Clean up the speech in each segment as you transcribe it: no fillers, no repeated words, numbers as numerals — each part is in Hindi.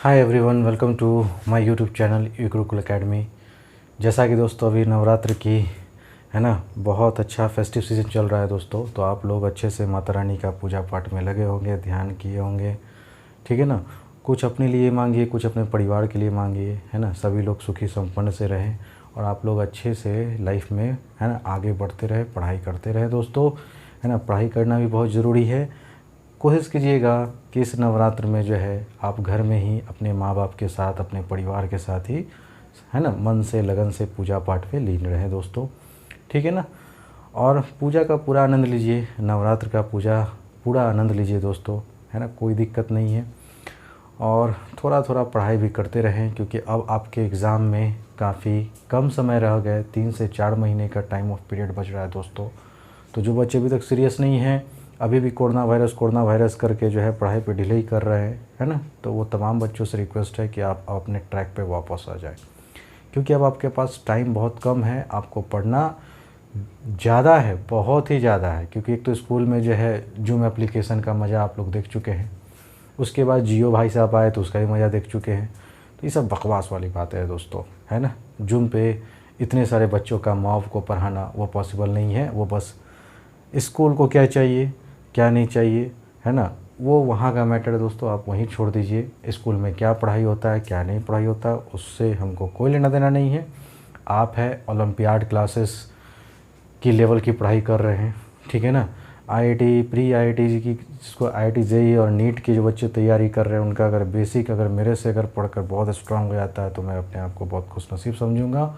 Hi everyone, welcome to my YouTube channel E Gurukul Academy. जैसा कि दोस्तों अभी नवरात्र की है ना, बहुत अच्छा फेस्टिव सीज़न चल रहा है दोस्तों। तो आप लोग अच्छे से माता रानी का पूजा पाठ में लगे होंगे, ध्यान किए होंगे, ठीक है ना। कुछ अपने लिए मांगिए, कुछ अपने परिवार के लिए मांगिए, है ना। सभी लोग सुखी संपन्न से रहें और आप लोग अच्छे से लाइफ में है ना आगे बढ़ते रहे, पढ़ाई करते रहे दोस्तों, है ना। पढ़ाई करना भी बहुत ज़रूरी है। कोशिश कीजिएगा कि इस नवरात्र में जो है आप घर में ही अपने माँ बाप के साथ, अपने परिवार के साथ ही है ना मन से लगन से पूजा पाठ में लीन रहें दोस्तों, ठीक है ना। और पूजा का पूरा आनंद लीजिए, नवरात्र का पूरा आनंद लीजिए दोस्तों, है ना। कोई दिक्कत नहीं है। और थोड़ा थोड़ा पढ़ाई भी करते रहें, क्योंकि अब आपके एग्ज़ाम में काफ़ी कम समय रह गए। 3 से 4 महीने का टाइम ऑफ पीरियड बच रहा है दोस्तों। तो जो बच्चे अभी तक सीरियस नहीं हैं, अभी भी कोरोना वायरस करके जो है पढ़ाई पे डिले ही कर रहे हैं, है ना, तो वो तमाम बच्चों से रिक्वेस्ट है कि आप अपने ट्रैक पे वापस आ जाएं, क्योंकि अब आपके पास टाइम बहुत कम है। आपको पढ़ना ज़्यादा है, बहुत ही ज़्यादा है, क्योंकि एक तो स्कूल में जो है जूम एप्लीकेशन का मज़ा आप लोग देख चुके हैं, उसके बाद जियो भाई साहब आए तो उसका भी मज़ा देख चुके हैं। तो ये सब बकवास वाली बातें है दोस्तों, है ना। जूम पे इतने सारे बच्चों का मॉब को पढ़ाना वो पॉसिबल नहीं है। वो बस स्कूल को क्या चाहिए क्या नहीं चाहिए, है ना, वो वहाँ का मैटर है दोस्तों। आप वहीं छोड़ दीजिए। स्कूल में क्या पढ़ाई होता है क्या नहीं पढ़ाई होता है उससे हमको कोई लेना देना नहीं है। आप है ओलंपियाड क्लासेस की लेवल की पढ़ाई कर रहे हैं, ठीक है ना। आईआईटी प्री आईआईटी की, जिसको आईआईटी जेईई और नीट की जो बच्चे तैयारी कर रहे हैं, उनका अगर बेसिक अगर मेरे से अगर पढ़कर बहुत स्ट्रांग हो जाता है तो मैं अपने आप को बहुत खुशनसीब समझूंगा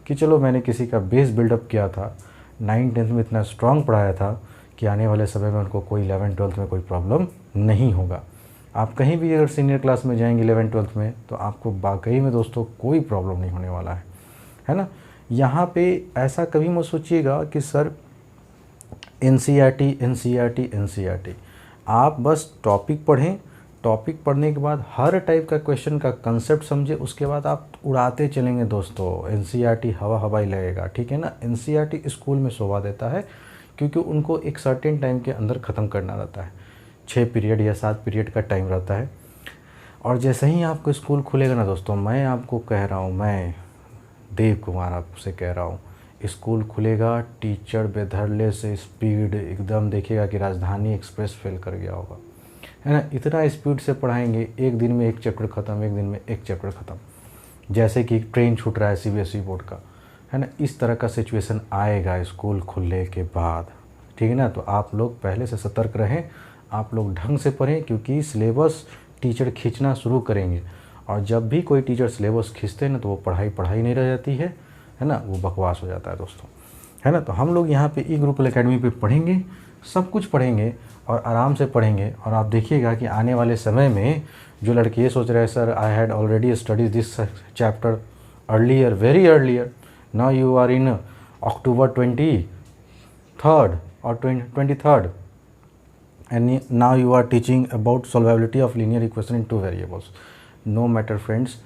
कि चलो मैंने किसी का बेस बिल्डअप किया था, 9th-10th में इतना स्ट्रांग पढ़ाया था कि आने वाले समय में उनको कोई 11th-12th में कोई प्रॉब्लम नहीं होगा। आप कहीं भी अगर सीनियर क्लास में जाएंगे 11th-12th में, तो आपको वाकई में दोस्तों कोई प्रॉब्लम नहीं होने वाला है ना। यहाँ पे ऐसा कभी मत सोचिएगा कि सर एनसीईआरटी। आप बस टॉपिक पढ़ें, टॉपिक पढ़ने के बाद हर टाइप का क्वेश्चन का कंसेप्ट समझे, उसके बाद आप उड़ाते चलेंगे दोस्तों। एनसीईआरटी हवा हवाई लगेगा, ठीक है ना। एनसीईआरटी स्कूल में शोभा देता है, क्योंकि उनको एक सर्टेन टाइम के अंदर ख़त्म करना रहता है। 6 पीरियड या 7 पीरियड का टाइम रहता है। और जैसे ही आपको स्कूल खुलेगा ना दोस्तों, मैं आपको कह रहा हूँ, मैं देव कुमार आपसे कह रहा हूँ, स्कूल खुलेगा, टीचर बेधड़ले से स्पीड एकदम देखिएगा कि राजधानी एक्सप्रेस फेल कर गया होगा, है ना। इतना स्पीड से पढ़ाएंगे, एक दिन में एक चैप्टर ख़त्म, एक दिन में एक चैप्टर ख़त्म, जैसे कि ट्रेन छूट रहा है सीबीएसई बोर्ड का, है ना। इस तरह का सिचुएशन आएगा स्कूल खुलने के बाद, ठीक है ना। तो आप लोग पहले से सतर्क रहें, आप लोग ढंग से पढ़ें, क्योंकि सिलेबस टीचर खींचना शुरू करेंगे। और जब भी कोई टीचर सिलेबस खींचते हैं ना, तो वो पढ़ाई नहीं रह जाती है ना, वो बकवास हो जाता है दोस्तों, है ना। तो हम लोग यहाँ पे ई गुरुकुल एकेडमी पे पढ़ेंगे, सब कुछ पढ़ेंगे और आराम से पढ़ेंगे। और आप देखिएगा कि आने वाले समय में जो लड़के ये सोच रहे हैं sir I had already studies this chapter earlier, very earlier, now you are in October 23rd or 23rd and now you are teaching about solvability of linear equation in two variables. No matter friends,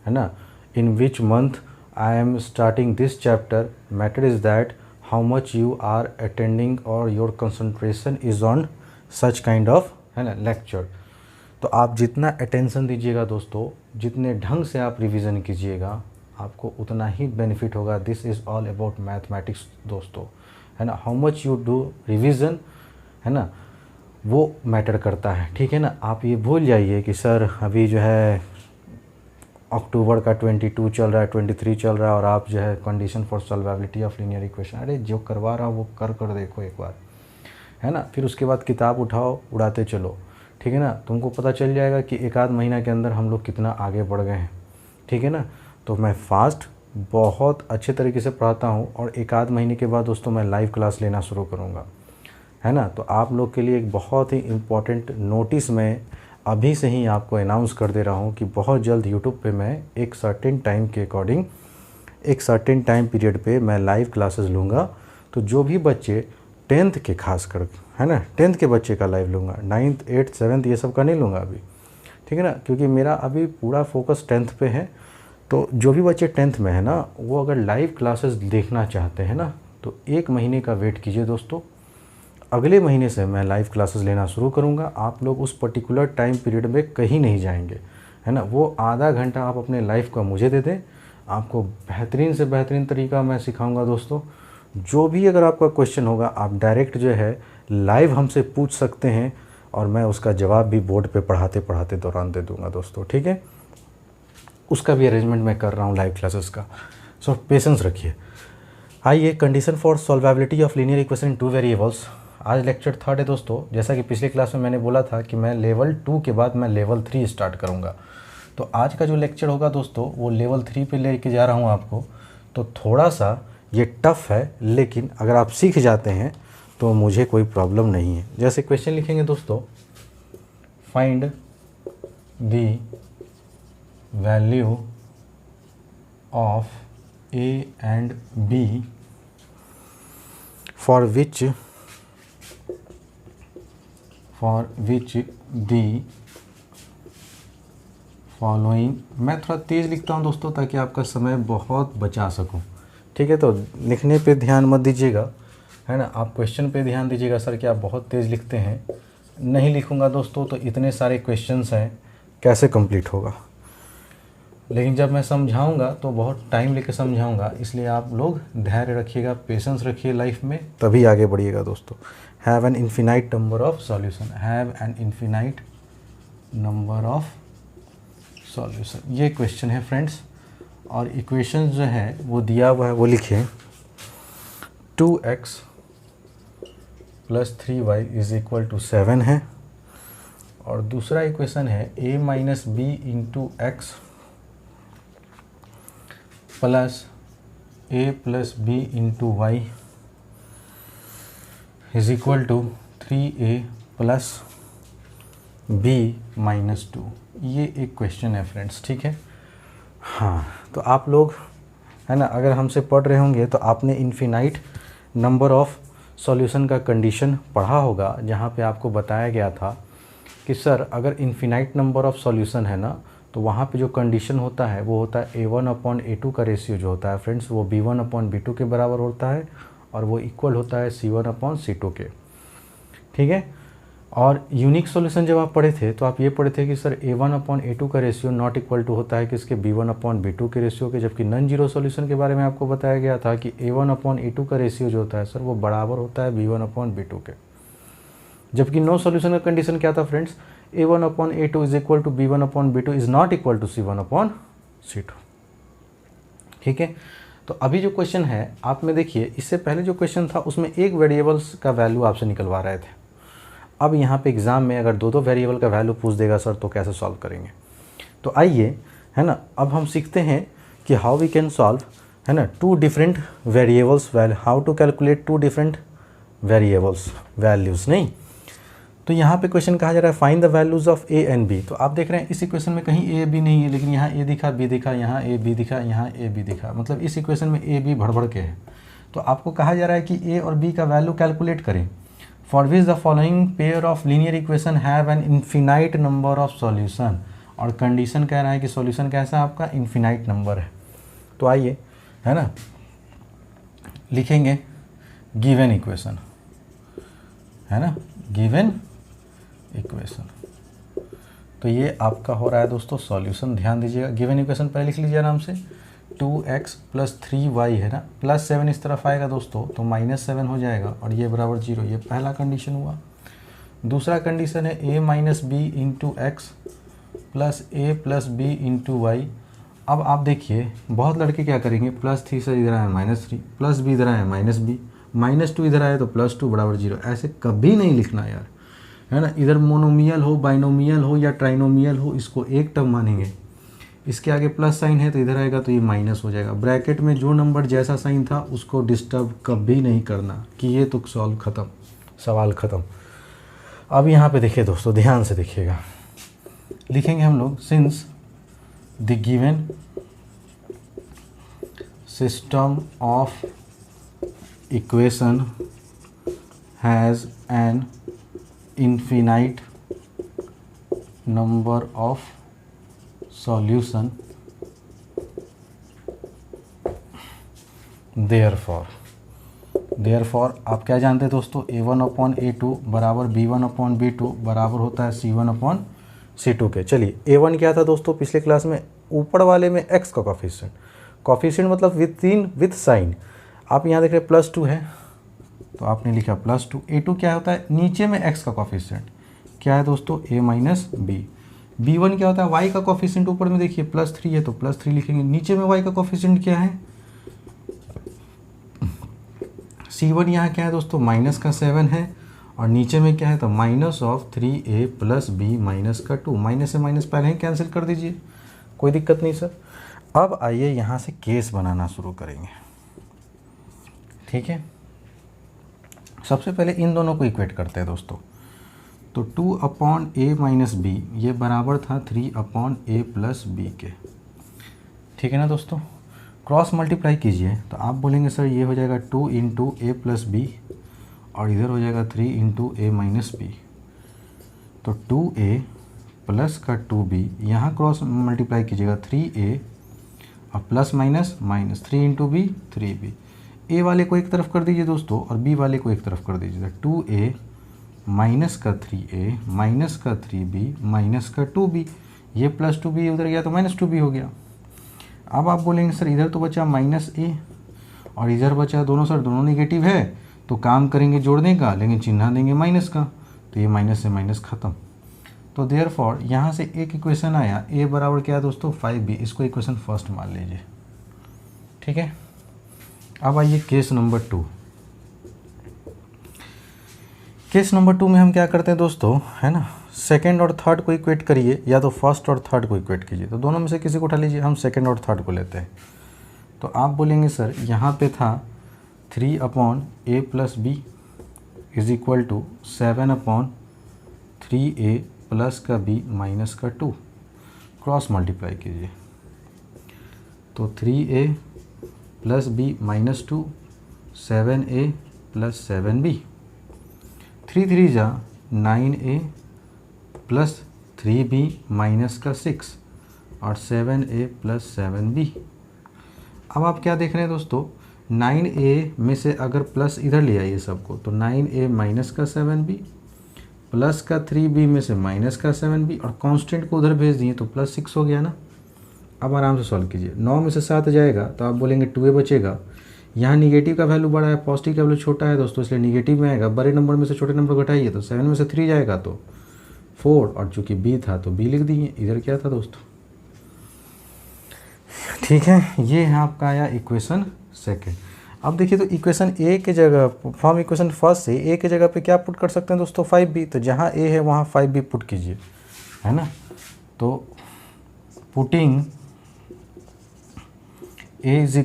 है ना, in which month I am starting this chapter, matter is that how much you are attending or your concentration is on such kind of है ना लेक्चर। तो आप जितना अटेंशन दीजिएगा दोस्तों, जितने ढंग से आप रिवीजन कीजिएगा, आपको उतना ही बेनिफिट होगा। This is all about mathematics दोस्तों, है ना। How much you do revision, है ना, वो मैटर करता है, ठीक है ना। आप ये भूल जाइए कि सर अभी जो है अक्टूबर का 22 चल रहा है, 23 चल रहा है, और आप जो है condition for solvability of linear equation, अरे जो करवा रहा हूँ वो कर देखो एक बार, है ना। फिर उसके बाद किताब उठाओ, उड़ाते चलो, ठीक है ना। तुमको पता चल जाएगा कि एक आध महीना के अंदर हम लोग कितना आगे बढ़ गए हैं, ठीक है ना। तो मैं फास्ट बहुत अच्छे तरीके से पढ़ाता हूँ, और एक आध महीने के बाद दोस्तों मैं लाइव क्लास लेना शुरू करूँगा, है ना। तो आप लोग के लिए एक बहुत ही इम्पॉर्टेंट नोटिस मैं अभी से ही आपको अनाउंस कर दे रहा हूँ कि बहुत जल्द यूट्यूब पे मैं एक सर्टेन टाइम के अकॉर्डिंग, एक सर्टेन टाइम पीरियड पे मैं लाइव क्लासेस लूँगा। तो जो भी बच्चे 10th के खास कर, है ना, 10th के बच्चे का लाइव लूँगा, 9th 8th 7th ये सब का नहीं लूँगा अभी, ठीक है ना, क्योंकि मेरा अभी पूरा फोकस 10th पे है। तो जो भी बच्चे 10th में है ना, वो अगर लाइव क्लासेस देखना चाहते हैं ना, तो 1 महीने का वेट कीजिए दोस्तों। अगले महीने से मैं लाइव क्लासेस लेना शुरू करूंगा। आप लोग उस पर्टिकुलर टाइम पीरियड में कहीं नहीं जाएंगे, है ना, वो आधा घंटा आप अपने लाइफ का मुझे दे दें, आपको बेहतरीन से बेहतरीन तरीका मैं सिखाऊंगा दोस्तों। जो भी अगर आपका क्वेश्चन होगा आप डायरेक्ट जो है लाइव हमसे पूछ सकते हैं और मैं उसका जवाब भी बोर्ड पे पढ़ाते पढ़ाते दौरान दे दूंगा दोस्तों, ठीक है। उसका भी अरेंजमेंट मैं कर रहा हूँ लाइव क्लासेस का, सो पेशेंस रखिए। आइए, condition for solvability of linear equation in 2 variables. आज लेक्चर 3 है दोस्तों। जैसा कि पिछले क्लास में मैंने बोला था कि मैं लेवल 2 के बाद मैं लेवल 3 स्टार्ट करूँगा, तो आज का जो लेक्चर होगा दोस्तों वो लेवल 3 पे लेके जा रहा हूँ आपको। तो थोड़ा सा ये टफ़ है, लेकिन अगर आप सीख जाते हैं तो मुझे कोई प्रॉब्लम नहीं है। जैसे क्वेश्चन लिखेंगे दोस्तों, find the value of A and B for which the following, मैं थोड़ा तेज़ लिखता हूँ दोस्तों ताकि आपका समय बहुत बचा सकूँ, ठीक है। तो लिखने पे ध्यान मत दीजिएगा, है ना, आप क्वेश्चन पे ध्यान दीजिएगा। सर कि आप बहुत तेज़ लिखते हैं, नहीं लिखूँगा दोस्तों तो इतने सारे क्वेश्चंस हैं कैसे कंप्लीट होगा। लेकिन जब मैं समझाऊंगा तो बहुत टाइम लेके समझाऊंगा, इसलिए आप लोग धैर्य रखिएगा, पेशेंस रखिए लाइफ में, तभी आगे बढ़िएगा दोस्तों। Have an infinite number of solution, have an infinite number of solution, ये क्वेश्चन है फ्रेंड्स। और इक्वेशन जो है वो दिया हुआ है, वो लिखिए 2x + 3y = 7 है। और दूसरा इक्वेशन है a - b × x plus a + b × y = 3a + b - 2। ये एक क्वेश्चन है फ्रेंड्स, ठीक है। हाँ, तो आप लोग, है ना, अगर हमसे पढ़ रहे होंगे तो आपने इन्फिनाइट नंबर ऑफ सॉल्यूशन का कंडीशन पढ़ा होगा, जहाँ पे आपको बताया गया था कि सर अगर इन्फिनाइट नंबर ऑफ सॉल्यूशन है ना, तो वहाँ पे जो कंडीशन होता है वो होता है A1/A2 का रेशियो जो होता है फ्रेंड्स, वो B1/B2 के बराबर होता है और वो इक्वल होता है C1/C2 के, ठीक है। और यूनिक सॉल्यूशन जब आप पढ़े थे तो आप ये पढ़े थे कि सर A1/A2 का रेशियो नॉट इक्वल टू होता है किसके, B1/B2 के रेशियो के। जबकि नॉन जीरो सॉल्यूशन के बारे में आपको बताया गया था कि A1/A2 का रेशियो जो होता है सर वो बराबर होता है B1/B2 के। जबकि नो सॉल्यूशन का कंडीशन क्या था friends, A1/A2 = B1/B2 is not equal to C1/C2, ठीक है। तो अभी जो क्वेश्चन है आप में देखिए, इससे पहले जो क्वेश्चन था उसमें एक वेरिएबल्स का वैल्यू आपसे निकलवा रहे थे। अब यहाँ पे एग्जाम में अगर दो वेरिएबल का वैल्यू पूछ देगा सर तो कैसे सॉल्व करेंगे। तो आइए, है ना, अब हम सीखते हैं कि हाउ वी कैन सॉल्व, है ना, 2 different variables how to calculate 2 different variables values. नहीं, तो यहाँ पे क्वेश्चन कहा जा रहा है find the values of A and B। तो आप देख रहे हैं इस इक्वेशन में कहीं A B नहीं है, लेकिन यहाँ A दिखा, B दिखा, यहाँ A B दिखा, यहाँ A B दिखा, मतलब इस इक्वेशन में A B भड़ के है। तो आपको कहा जा रहा है कि A और B का वैल्यू कैलकुलेट करें। For which the following pair of linear equation have an infinite number of solution. और कंडीशन कह रहा है कि सॉल्यूशन कैसा है आपका, इन्फिनाइट नंबर है। तो आइए, है ना, लिखेंगे गिवन इक्वेशन, है ना, गिवन इक्वेशन। तो ये आपका हो रहा है दोस्तों सॉल्यूशन। ध्यान दीजिएगा, गिवन इक्वेशन पहले लिख लीजिए आराम से, 2x + 3y है ना, +7 इस तरफ आएगा दोस्तों तो -7 हो जाएगा और ये बराबर 0। ये पहला कंडीशन हुआ। दूसरा कंडीशन है a - b × x + a + b × y। अब आप देखिए बहुत लड़के क्या करेंगे, +3 सर इधर आया -3, +b इधर आया -b, -2 इधर आया तो +2 बराबर 0। ऐसे कभी नहीं लिखना यार, है ना। इधर मोनोमियल हो, बाइनोमियल हो या ट्राइनोमियल हो, इसको एक टर्म मानेंगे। इसके आगे प्लस साइन है तो इधर आएगा तो ये माइनस हो जाएगा। ब्रैकेट में जो नंबर जैसा साइन था उसको डिस्टर्ब कभी नहीं करना कि ये तो सॉल्व ख़त्म, सवाल ख़त्म। अब यहाँ पे देखिए दोस्तों, ध्यान से देखिएगा, लिखेंगे हम लोग since the given system of equation has an infinite number of solution, therefore आप क्या जानते हैं दोस्तों, A1/A2 बराबर B1/B2 बराबर होता है C1/C2 C2 के। चलिए A1 क्या था दोस्तों पिछले क्लास में, ऊपर वाले में x का कॉफिशिएंट, कॉफिशिएंट मतलब विथ साइन। आप यहाँ देख रहे +2 है तो आपने लिखा +2। A2 क्या होता है, नीचे में x का कॉफिशिएंट क्या है दोस्तों, a माइनस बी। B1 क्या होता है, y का कॉफिशिएंट ऊपर में देखिए +3 है तो +3 लिखेंगे, नीचे में y का कॉफिशिएंट क्या है, C1 यहाँ क्या है दोस्तों, -7 है, और नीचे में क्या है तो -3a + b -2। माइनस से माइनस पहले ही कैंसिल कर दीजिए, कोई दिक्कत नहीं सर। अब आइए यहाँ से केस बनाना शुरू करेंगे, ठीक है। सबसे पहले इन दोनों को इक्वेट करते हैं दोस्तों। तो 2/a - b ये बराबर था 3/a + b के, ठीक है ना दोस्तों। क्रॉस मल्टीप्लाई कीजिए तो आप बोलेंगे सर ये हो जाएगा 2 × a + b और इधर हो जाएगा 3 × a - b। तो 2a प्लस का 2b, यहाँ क्रॉस मल्टीप्लाई कीजिएगा 3a और plus minus minus 3 × b 3b। a वाले को एक तरफ कर दीजिए दोस्तों और b वाले को एक तरफ कर दीजिए। 2a माइनस का 3a माइनस का 3b माइनस का 2b, ये +2b उधर गया तो -2b हो गया। अब आप बोलेंगे सर इधर तो बचा -a और इधर बचा दोनों, सर दोनों नेगेटिव है तो काम करेंगे जोड़ने का, लेकिन चिन्ह देंगे माइनस का, तो ये माइनस से माइनस ख़त्म। तो देयरफॉर यहाँ से एक इक्वेशन आया, a बराबर क्या है दोस्तों 5b, इसको इक्वेशन फर्स्ट मान लीजिए, ठीक है। अब आइए केस नंबर 2। केस नंबर 2 में हम क्या करते हैं दोस्तों, है ना, सेकंड और थर्ड को इक्वेट करिए या तो फर्स्ट और थर्ड को इक्वेट कीजिए। तो दोनों में से किसी को उठा लीजिए, हम सेकंड और थर्ड को लेते हैं। तो आप बोलेंगे सर यहाँ पे था 3/a + b = 7/3a प्लस का b माइनस का 2। क्रॉस मल्टीप्लाई कीजिए तो 3a + b - 2 7a + 7b। 3 3 जा 9a + 3b माइनस का 6 और 7a + 7b। अब आप क्या देख रहे हैं दोस्तों, 9a में से अगर प्लस इधर ले आइए सबको, तो 9a माइनस का 7b प्लस का 3b में से माइनस का 7b और कांस्टेंट को उधर भेज दिए तो +6 हो गया ना। अब आराम से सॉल्व कीजिए। 9 में से 7 जाएगा तो आप बोलेंगे 2a बचेगा। यहाँ निगेटिव का वैल्यू बड़ा है, पॉजिटिव का वैल्यू छोटा है दोस्तों, इसलिए निगेटिव में आएगा। बड़े नंबर में से छोटे नंबर घटाइए तो 7 में से 3 जाएगा तो 4, और चूँकि b था तो b लिख दिए। इधर क्या था दोस्तों, ठीक है। ये है आपका आया इक्वेशन सेकेंड। अब देखिए तो इक्वेशन ए के जगह, फॉर्म इक्वेशन फर्स्ट से ए के जगह पे क्या पुट कर सकते हैं दोस्तों, 5b। तो जहाँ ए है वहाँ 5b पुट कीजिए, है ना। तो putting a =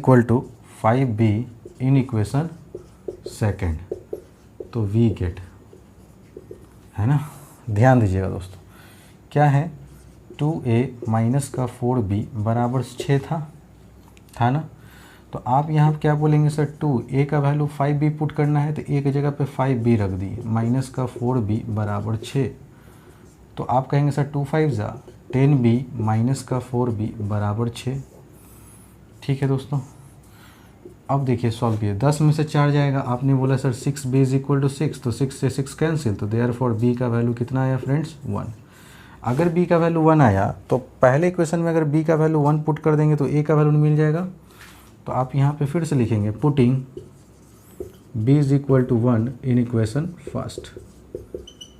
5b in equation second, तो वी गेट, है ना। ध्यान दीजिएगा दोस्तों, क्या है 2a माइनस का 4b बराबर 6 था ना। तो आप यहाँ क्या बोलेंगे सर, 2a का वैल्यू 5b पुट करना है तो a की जगह पे 5b रख दिए, माइनस का 4b बराबर 6। तो आप कहेंगे सर 2 5 जा 10b माइनस का 4b बराबर 6, ठीक है दोस्तों। अब देखिए सॉल्व कीजिए, 10 में से 4 जाएगा, आपने बोला सर 6b = 6, तो 6 से 6 कैंसिल, तो देयरफॉर b का वैल्यू कितना आया फ्रेंड्स, 1। अगर b का वैल्यू 1 आया तो पहले इक्वेशन में अगर b का वैल्यू 1 पुट कर देंगे तो a का वैल्यू मिल जाएगा। तो आप यहाँ पे फिर से लिखेंगे putting b = 1 in equation first,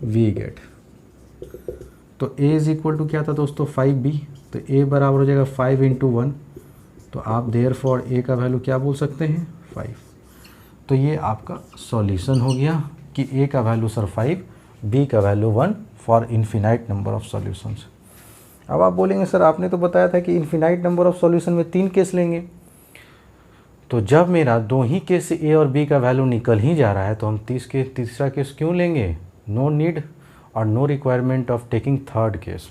we get. तो a = क्या था दोस्तों 5b, तो a बराबर हो जाएगा 5 × 1, तो आप देयरफॉर a का वैल्यू क्या बोल सकते हैं 5। तो ये आपका सॉल्यूशन हो गया कि a का वैल्यू सर 5, b का value 1 for infinite number of solutions. अब आप बोलेंगे सर आपने तो बताया था कि इन्फिनाइट नंबर ऑफ सॉल्यूशन में 3 केस लेंगे, तो जब मेरा 2 ही केस से a और b का वैल्यू निकल ही जा रहा है तो हम तीसरा केस क्यों लेंगे, नो नीड और no requirement of taking third case,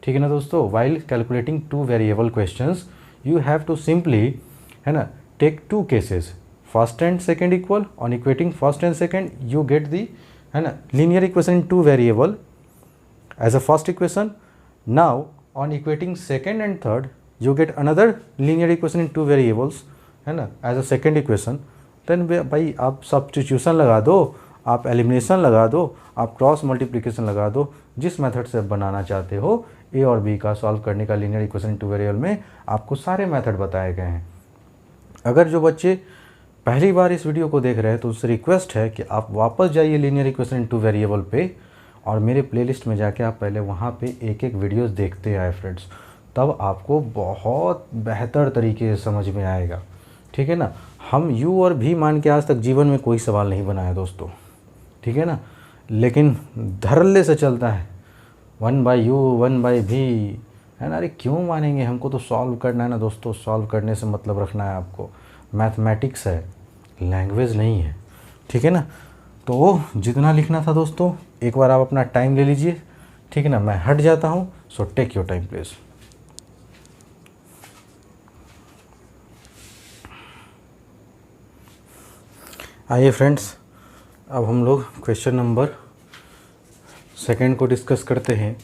ठीक है ना दोस्तों। While calculating 2 variable questions you have to simply, है ना, take 2 cases, first and second equal, on equating first and second you get the, है ना, linear equation in 2 variable as a first equation. Now on equating second and third you get another linear equation in 2 variables, है ना, as a second equation. Then भाई आप सब्स्टिट्यूशन लगा दो आप एलिमिनेशन लगा दो, आप क्रॉस मल्टीप्लिकेशन लगा दो, जिस मेथड से बनाना चाहते हो ए और बी का सॉल्व करने का लीनियर इक्वेशन टू वेरिएबल में आपको सारे मेथड बताए गए हैं। अगर जो बच्चे पहली बार इस वीडियो को देख रहे हैं तो उससे रिक्वेस्ट है कि आप वापस जाइए लीनियर इक्वेशन टू वेरिएबल पे और मेरे प्लेलिस्ट में जाके आप पहले वहाँ पे एक एक वीडियोस देखते आए फ्रेंड्स, तब आपको बहुत बेहतर तरीके से समझ में आएगा। ठीक है ना। हम यू और भी मान के आज तक जीवन में कोई सवाल नहीं बनाया दोस्तों, ठीक है ना, लेकिन धड़ल्ले से चलता है 1/u 1/v, है ना। अरे क्यों मानेंगे, हमको तो सॉल्व करना है ना दोस्तों, सॉल्व करने से मतलब रखना है आपको। मैथमेटिक्स है, लैंग्वेज नहीं है, ठीक है ना। तो जितना लिखना था दोस्तों एक बार आप अपना टाइम ले लीजिए, ठीक है ना। मैं हट जाता हूँ, so take your time please. आइए फ्रेंड्स, अब हम लोग क्वेश्चन नंबर 2 को डिस्कस करते हैं।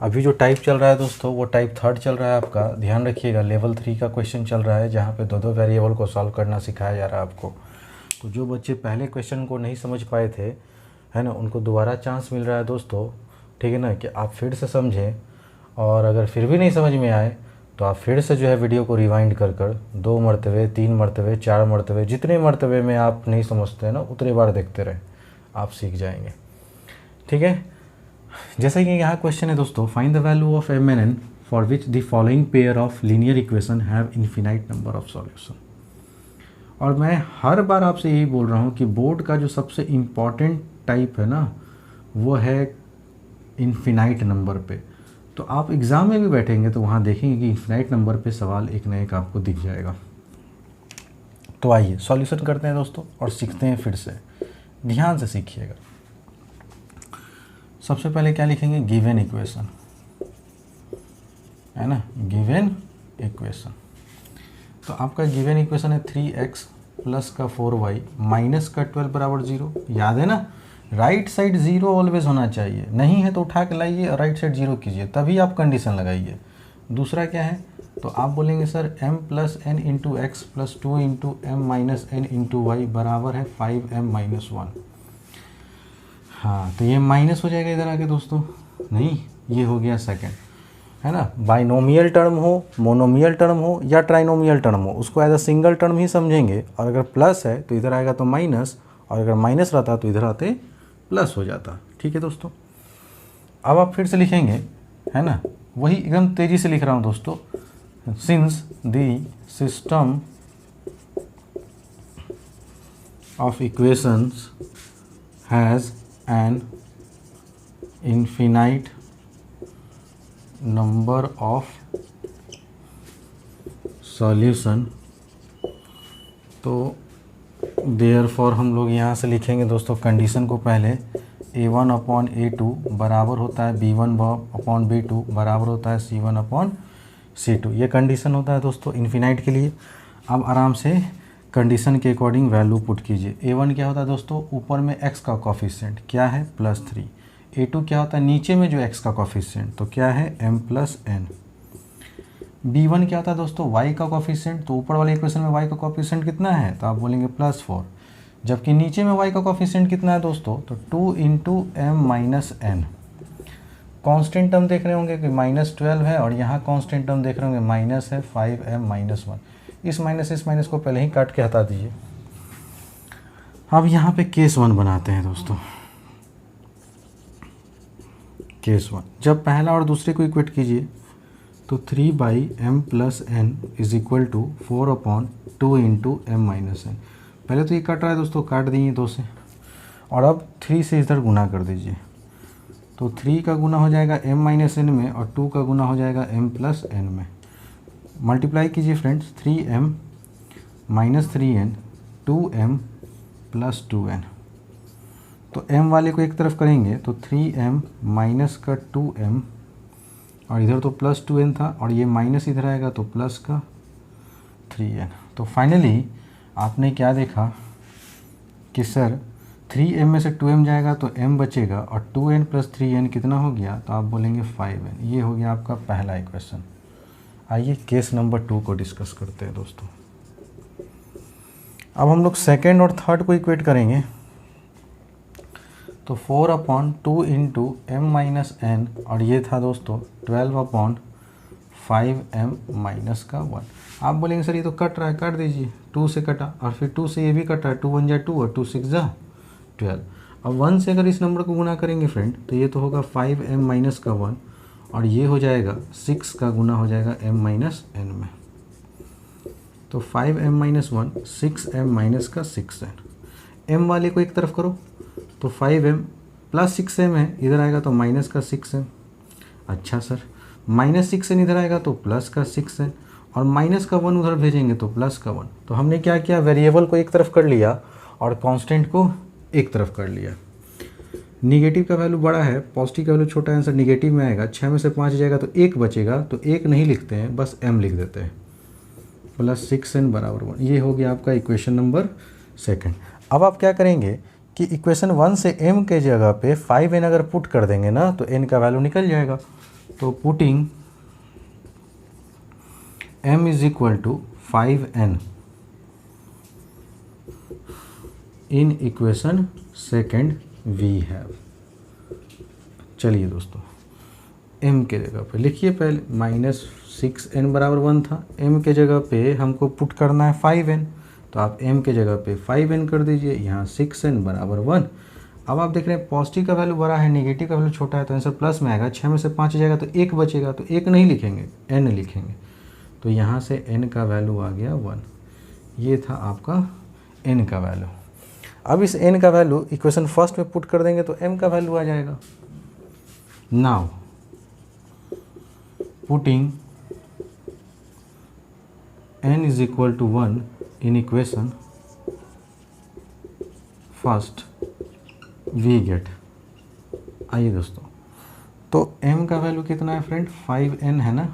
अभी जो टाइप चल रहा है दोस्तों वो टाइप 3 चल रहा है आपका। ध्यान रखिएगा, लेवल 3 का क्वेश्चन चल रहा है जहाँ पे दो वेरिएबल को सॉल्व करना सिखाया जा रहा है आपको। तो जो बच्चे पहले क्वेश्चन को नहीं समझ पाए थे, है ना, उनको दोबारा चांस मिल रहा है दोस्तों, ठीक है ना, कि आप फिर से समझें। और अगर फिर भी नहीं समझ में आए तो आप फिर से जो है वीडियो को रिवाइंड कर 2 मरतबे, 3 मरतबे, 4 मरतबे, जितने मरतबे में आप नहीं समझते हैं ना उतने बार देखते रहें, आप सीख जाएंगे। ठीक है। जैसे कि यहाँ क्वेश्चन है दोस्तों, find the value of m n n for which the following pair of linear equation have infinite number of solution. और मैं हर बार आपसे यही बोल रहा हूँ कि बोर्ड का जो सबसे इम्पॉर्टेंट टाइप है ना वो है इन्फिनाइट नंबर पे। तो आप एग्ज़ाम में भी बैठेंगे तो वहाँ देखेंगे कि इन्फिनाइट नंबर पे सवाल एक न एक आपको दिख जाएगा। तो आइए सॉल्यूशन करते हैं दोस्तों और सीखते हैं फिर से, ध्यान से सीखिएगा। सबसे पहले क्या लिखेंगे, गिवन इक्वेशन, है ना, गिवन इक्वेशन। तो आपका गिवन इक्वेशन है 3x प्लस का 4y माइनस का 12 बराबर 0। याद है ना, राइट साइड 0 ऑलवेज होना चाहिए, नहीं है तो उठा के लाइए और राइट साइड 0 कीजिए, तभी आप कंडीशन लगाइए। दूसरा क्या है, तो आप बोलेंगे sir m plus n into x plus 2 into m minus n into y बराबर है 5m माइनस 1। हाँ, तो ये माइनस हो जाएगा इधर आके दोस्तों, नहीं ये हो गया सेकंड, है ना। बाइनोमियल टर्म हो, मोनोमियल टर्म हो या ट्राइनोमियल टर्म हो, उसको एज अ सिंगल टर्म ही समझेंगे। और अगर प्लस है तो इधर आएगा तो माइनस, और अगर माइनस रहता तो इधर आते प्लस हो जाता। ठीक है दोस्तों। अब आप फिर से लिखेंगे, है ना, वही एकदम तेज़ी से लिख रहा हूँ दोस्तों। Since the system of equations has an infinite number of solution, तो देयरफॉर हम लोग यहाँ से लिखेंगे दोस्तों कंडीशन को पहले, a1 अपॉन a2 बराबर होता है b1 अपॉन b2 बराबर होता है c1 अपॉन c2। ये कंडीशन होता है दोस्तों इन्फिनाइट के लिए। अब आराम से कंडीशन के अकॉर्डिंग वैल्यू पुट कीजिए। a1 क्या होता है दोस्तों, ऊपर में x का कोफिशिएंट क्या है +3। a2 क्या होता है, नीचे में जो x का कोफिशिएंट तो क्या है m प्लस n। b1 क्या होता है दोस्तों, y का कोफिशिएंट, तो ऊपर वाले इक्वेशन में y का कोफिशिएंट कितना है, तो आप बोलेंगे +4। जबकि नीचे में y का कोफिशिएंट कितना है दोस्तों, तो 2 into m minus n. Constant term देख रहे होंगे कि -12 है, और यहाँ कॉन्स्टेंट टर्म देख रहे होंगे माइनस है 5m माइनस 1। इस माइनस को पहले ही काट के हटा दीजिए। अब यहाँ पे केस 1 बनाते हैं दोस्तों। केस 1, जब पहला और दूसरे को इक्वेट कीजिए तो 3/m plus n is equal to 4/2 into m minus n. पहले तो ये कट रहा है दोस्तों, काट दिए 2 से, और अब 3 से इधर गुना कर दीजिए। तो 3 का गुना हो जाएगा m माइनस एन में, और 2 का गुना हो जाएगा m प्लस एन में। मल्टीप्लाई कीजिए friends, 3m minus 3n 2m plus 2n। तो m वाले को एक तरफ करेंगे तो 3m माइनस का 2m, और इधर तो प्लस 2n था, और ये माइनस इधर आएगा तो प्लस का 3n। तो फाइनली आपने क्या देखा कि सर 3m में से 2m जाएगा तो m बचेगा, और 2n प्लस 3n कितना हो गया, तो आप बोलेंगे 5n। ये हो गया आपका पहला इक्वेशन। आइए केस नंबर 2 को डिस्कस करते हैं दोस्तों। अब हम लोग सेकेंड और थर्ड को इक्वेट करेंगे। तो 4/2 इंटू m माइनस n, और ये था दोस्तों 12/5m माइनस का 1। आप बोलेंगे सर ये तो कट रहा है, काट दीजिए, 2 से कटा और फिर 2 से ये भी कट रहा है, 2 1 जा 2 और 2 6 जा 12। अब 1 से अगर इस नंबर को गुना करेंगे फ्रेंड तो ये तो होगा 5m माइनस का 1, और ये हो जाएगा 6 का गुना हो जाएगा m माइनस n में। तो 5m माइनस 1 6m माइनस का 6n, m वाले को एक तरफ करो तो 5m प्लस 6m है, इधर आएगा तो माइनस का 6m। अच्छा सर, माइनस 6n इधर आएगा तो प्लस का 6n, और माइनस का 1 उधर भेजेंगे तो प्लस का 1। तो हमने क्या किया, वेरिएबल को एक तरफ कर लिया और कांस्टेंट को एक तरफ कर लिया। निगेटिव का वैल्यू बड़ा है, पॉजिटिव का वैल्यू छोटा है, आंसर निगेटिव में आएगा। 6 में से 5 जाएगा तो 1 बचेगा, तो 1 नहीं लिखते हैं, बस m लिख देते हैं, प्लस 6n बराबर 1। ये हो गया आपका इक्वेशन नंबर सेकंड। अब आप क्या करेंगे कि इक्वेशन 1 से m के जगह पे 5n अगर पुट कर देंगे ना तो n का वैल्यू निकल जाएगा। तो putting m is equal to 5n in equation second we have. चलिए दोस्तों, m के जगह पे लिखिए, पहले माइनस 6n बराबर 1 था, m के जगह पे हमको पुट करना है 5n, तो आप m के जगह पे 5n कर दीजिए, यहाँ 6n बराबर 1। अब आप देख रहे हैं पॉजिटिव का वैल्यू बड़ा है, नेगेटिव का वैल्यू छोटा है, तो आंसर प्लस में आएगा। 6 में से 5 जाएगा तो 1 बचेगा, तो 1 नहीं लिखेंगे, n लिखेंगे, तो यहाँ से n का वैल्यू आ गया 1। ये था आपका n का वैल्यू। अब इस n का वैल्यू इक्वेशन फर्स्ट में पुट कर देंगे तो m का वैल्यू आ जाएगा। Now putting n is equal to 1 in equation first we get. आइए दोस्तों, तो m का वैल्यू कितना है फ्रेंड, 5n है ना,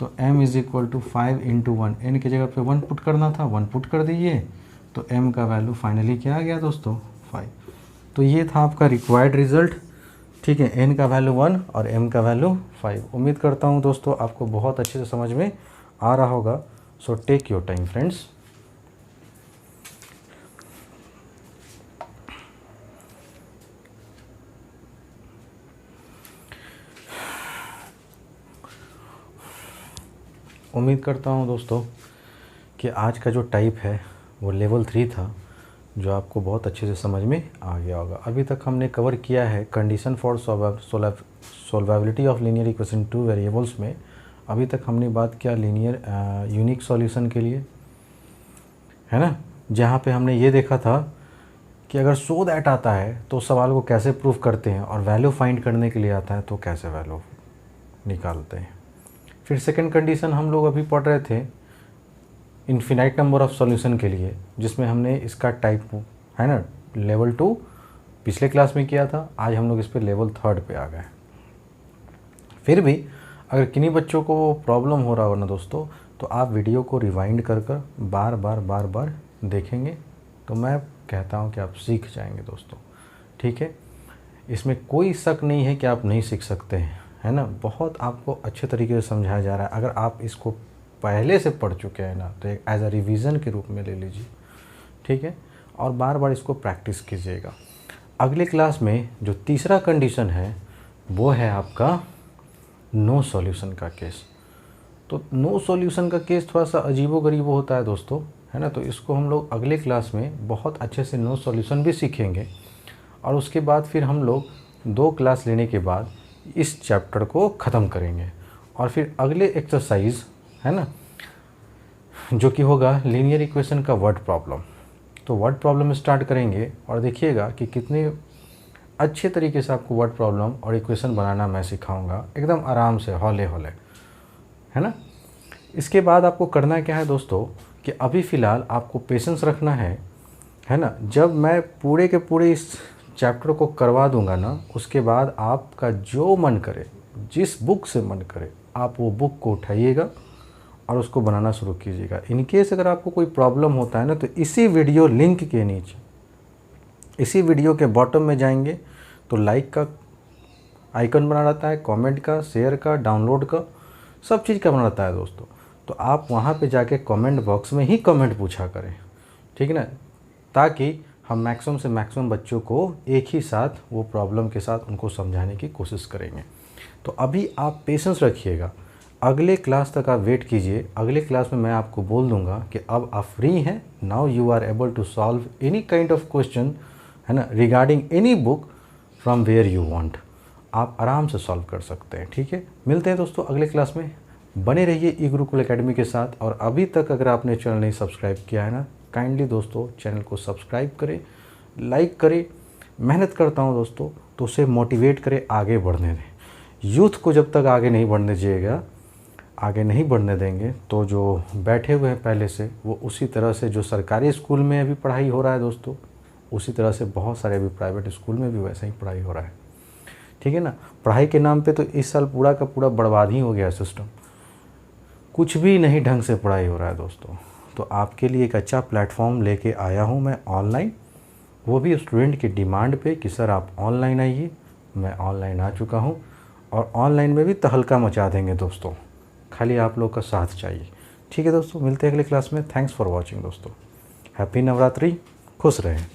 तो m is equal to 5 into 1, n की जगह पे 1 पुट करना था, 1 पुट कर दीजिए, तो m का वैल्यू फाइनली क्या आ गया दोस्तों, 5। तो ये था आपका रिक्वायर्ड रिजल्ट। ठीक है, n का वैल्यू 1 और m का वैल्यू 5। उम्मीद करता हूँ दोस्तों आपको बहुत अच्छे से समझ में आ रहा होगा। So take your time friends. उम्मीद करता हूँ दोस्तों कि आज का जो टाइप है वो लेवल 3 था, जो आपको बहुत अच्छे से समझ में आ गया होगा। अभी तक हमने कवर किया है condition for solvability of linear equation 2 variables में। अभी तक हमने बात किया लीनियर यूनिक सॉल्यूशन के लिए, है ना, जहाँ पे हमने ये देखा था कि अगर सो दैट आता है तो सवाल को कैसे प्रूव करते हैं, और वैल्यू फाइंड करने के लिए आता है तो कैसे वैल्यू निकालते हैं। फिर सेकंड कंडीशन हम लोग अभी पढ़ रहे थे इन्फिनाइट नंबर ऑफ सॉल्यूशन के लिए, जिसमें हमने इसका टाइप है ना लेवल 2 पिछले क्लास में किया था। आज हम लोग इस पे लेवल 3 पे आ गए। फिर भी अगर किन्हीं बच्चों को प्रॉब्लम हो रहा हो ना दोस्तों, तो आप वीडियो को रिवाइंड कर कर बार बार देखेंगे तो मैं कहता हूँ कि आप सीख जाएंगे दोस्तों। ठीक है, इसमें कोई शक नहीं है कि आप नहीं सीख सकते हैं, है ना। बहुत आपको अच्छे तरीके से समझाया जा रहा है। अगर आप इसको पहले से पढ़ चुके हैं ना तो एक एज अ रिवीजन के रूप में ले लीजिए, ठीक है, और बार बार इसको प्रैक्टिस कीजिएगा। अगले क्लास में जो तीसरा कंडीशन है वो है आपका नो सॉल्यूशन का केस। तो नो सॉल्यूशन का केस थोड़ा सा अजीबो-गरीब होता है दोस्तों, है ना। तो इसको हम लोग अगले क्लास में बहुत अच्छे से नो सॉल्यूशन भी सीखेंगे, और उसके बाद फिर हम लोग 2 क्लास लेने के बाद इस चैप्टर को ख़त्म करेंगे। और फिर अगले एक्सरसाइज है ना, जो कि होगा लीनियर इक्वेशन का वर्ड प्रॉब्लम। तो वर्ड प्रॉब्लम स्टार्ट करेंगे और देखिएगा कि कितने अच्छे तरीके से आपको वर्ड प्रॉब्लम और इक्वेशन बनाना मैं सिखाऊंगा, एकदम आराम से हौले हौले, है ना। इसके बाद आपको करना क्या है दोस्तों कि अभी फ़िलहाल आपको पेशेंस रखना है ना। जब मैं पूरे के पूरे इस चैप्टर को करवा दूंगा ना, उसके बाद आपका जो मन करे, जिस बुक से मन करे, आप वो बुक को उठाइएगा और उसको बनाना शुरू कीजिएगा। इन केस अगर आपको कोई प्रॉब्लम होता है ना, तो इसी वीडियो लिंक के नीचे, इसी वीडियो के बॉटम में जाएंगे तो लाइक का आइकन बना रहता है, कमेंट का, शेयर का, डाउनलोड का, सब चीज़ का बना रहता है दोस्तों। तो आप वहाँ पे जाके कमेंट बॉक्स में ही कमेंट पूछा करें, ठीक है ना, ताकि हम मैक्सिमम से मैक्सिमम बच्चों को एक ही साथ वो प्रॉब्लम के साथ उनको समझाने की कोशिश करेंगे। तो अभी आप पेशेंस रखिएगा, अगले क्लास तक आप वेट कीजिए। अगले क्लास में मैं आपको बोल दूंगा कि अब आप फ्री हैं, now you are able to solve any kind of question, है ना, regarding any book from where you want. आप आराम से सॉल्व कर सकते हैं। ठीक है, मिलते हैं दोस्तों अगले क्लास में। बने रहिए ई गुरुकुल एकेडमी के साथ। और अभी तक अगर आपने चैनल नहीं सब्सक्राइब किया है ना, काइंडली दोस्तों चैनल को सब्सक्राइब करें, लाइक करें। मेहनत करता हूँ दोस्तों तो उसे मोटिवेट करें, आगे बढ़ने दें। यूथ को जब तक आगे नहीं बढ़ने दीजिएगा, आगे नहीं बढ़ने देंगे तो जो बैठे हुए हैं पहले से, वो उसी तरह से, जो सरकारी स्कूल में अभी पढ़ाई हो रहा है दोस्तों, उसी तरह से बहुत सारे अभी प्राइवेट स्कूल में भी वैसा ही पढ़ाई हो रहा है। ठीक है ना, पढ़ाई के नाम पे तो इस साल पूरा का पूरा बर्बाद ही हो गया सिस्टम, कुछ भी नहीं ढंग से पढ़ाई हो रहा है दोस्तों। तो आपके लिए एक अच्छा प्लेटफॉर्म लेके आया हूँ मैं ऑनलाइन, वो भी स्टूडेंट की डिमांड पे कि सर आप ऑनलाइन आइए। मैं ऑनलाइन आ चुका हूँ और ऑनलाइन में भी तहलका मचा देंगे दोस्तों, खाली आप लोग का साथ चाहिए। ठीक है दोस्तों, मिलते हैं अगले क्लास में। थैंक्स फॉर वॉचिंग दोस्तों। हैप्पी नवरात्रि, खुश रहें।